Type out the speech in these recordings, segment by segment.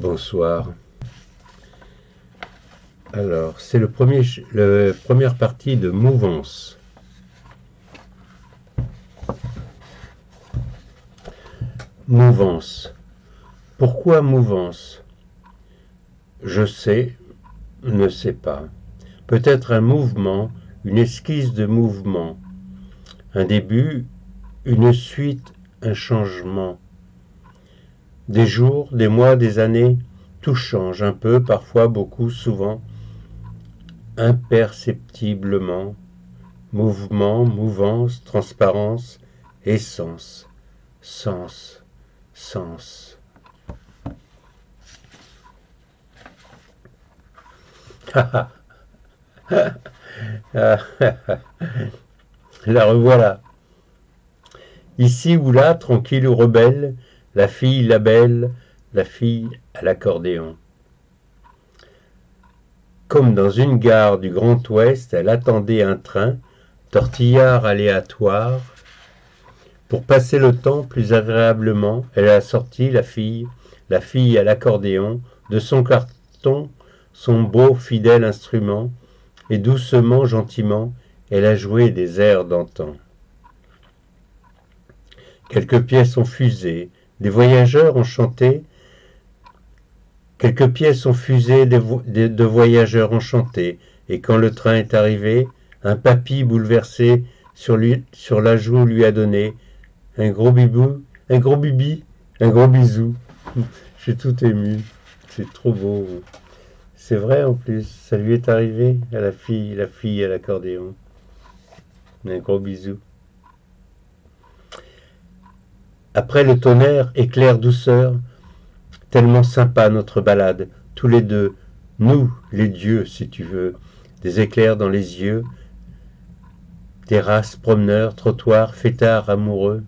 Bonsoir. Alors, c'est la première partie de Mouvance. Mouvance. Pourquoi mouvance? Je sais, ne sais pas. Peut-être un mouvement, une esquisse de mouvement. Un début, une suite, un changement. Des jours, des mois, des années, tout change un peu, parfois beaucoup, souvent, imperceptiblement. Mouvement, mouvance, transparence, essence, sens, sens. La revoilà. Ici ou là, tranquille ou rebelle, la fille, la belle, la fille à l'accordéon. Comme dans une gare du Grand Ouest, elle attendait un train, tortillard aléatoire. Pour passer le temps plus agréablement, elle a sorti la fille à l'accordéon, de son carton, son beau fidèle instrument, et doucement, gentiment, elle a joué des airs d'antan. Quelques pièces ont fusé, des voyageurs ont chanté, quelques pièces ont fusé, de voyageurs ont chanté, et quand le train est arrivé, un papy bouleversé sur la joue lui a donné un gros bibou, un gros bibi, un gros bisou. Je suis tout ému, c'est trop beau. C'est vrai en plus, ça lui est arrivé à la fille à l'accordéon. Un gros bisou. Après le tonnerre, éclair douceur, tellement sympa notre balade, tous les deux, nous, les dieux, si tu veux, des éclairs dans les yeux, terrasse, promeneurs, trottoirs, fêtards amoureux.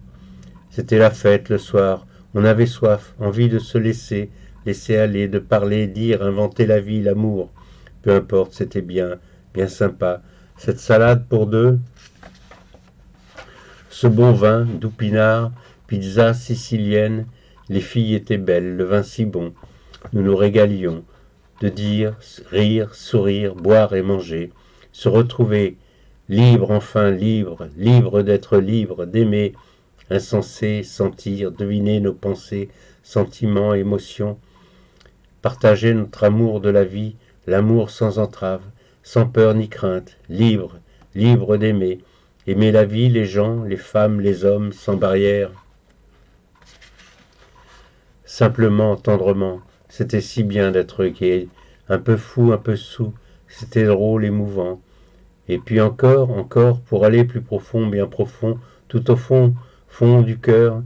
C'était la fête le soir, on avait soif, envie de se laisser aller, de parler, dire, inventer la vie, l'amour. Peu importe, c'était bien, bien sympa. Cette salade pour deux, ce bon vin, doux pinard, pizza sicilienne, les filles étaient belles, le vin si bon. Nous nous régalions de dire, rire, sourire, boire et manger, se retrouver, libre enfin, libre d'être libre, d'aimer, insensé, sentir, deviner nos pensées, sentiments, émotions, partager notre amour de la vie, l'amour sans entrave, sans peur ni crainte, libre d'aimer, aimer la vie, les gens, les femmes, les hommes, sans barrière. Simplement, tendrement, c'était si bien d'être gai, un peu fou, un peu saoul, c'était drôle, émouvant. Et puis encore, pour aller plus profond, bien profond, tout au fond du cœur,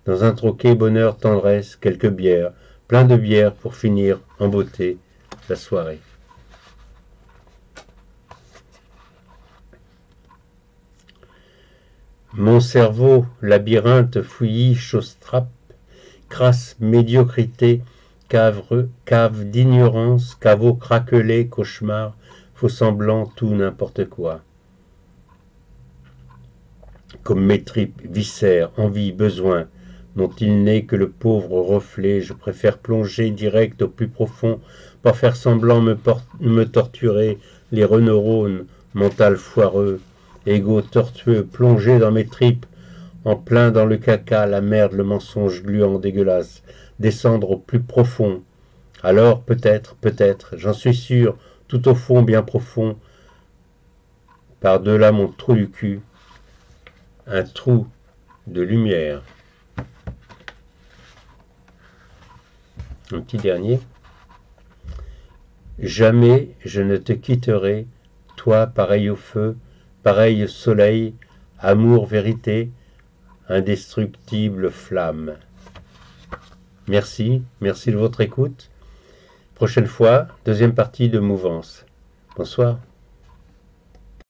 dans un troquet bonheur, tendresse, quelques bières, plein de bières pour finir en beauté la soirée. Mon cerveau, labyrinthe, fouillis, chausse-trappe, crasse médiocrité, cave d'ignorance, caveau craquelé, cauchemar, faux semblant, tout n'importe quoi. Comme mes tripes, viscères, envie, besoin, dont il n'est que le pauvre reflet, je préfère plonger direct au plus profond, pas faire semblant me torturer, les neurones, mental foireux, égo tortueux, plonger dans mes tripes, en plein dans le caca, la merde, le mensonge gluant, dégueulasse, descendre au plus profond. Alors, peut-être, j'en suis sûr, tout au fond, bien profond, par-delà mon trou du cul, un trou de lumière. Un petit dernier. Jamais je ne te quitterai, toi pareil au feu, pareil au soleil, amour, vérité, indestructible flamme. Merci de votre écoute. Prochaine fois, deuxième partie de Mouvance. Bonsoir.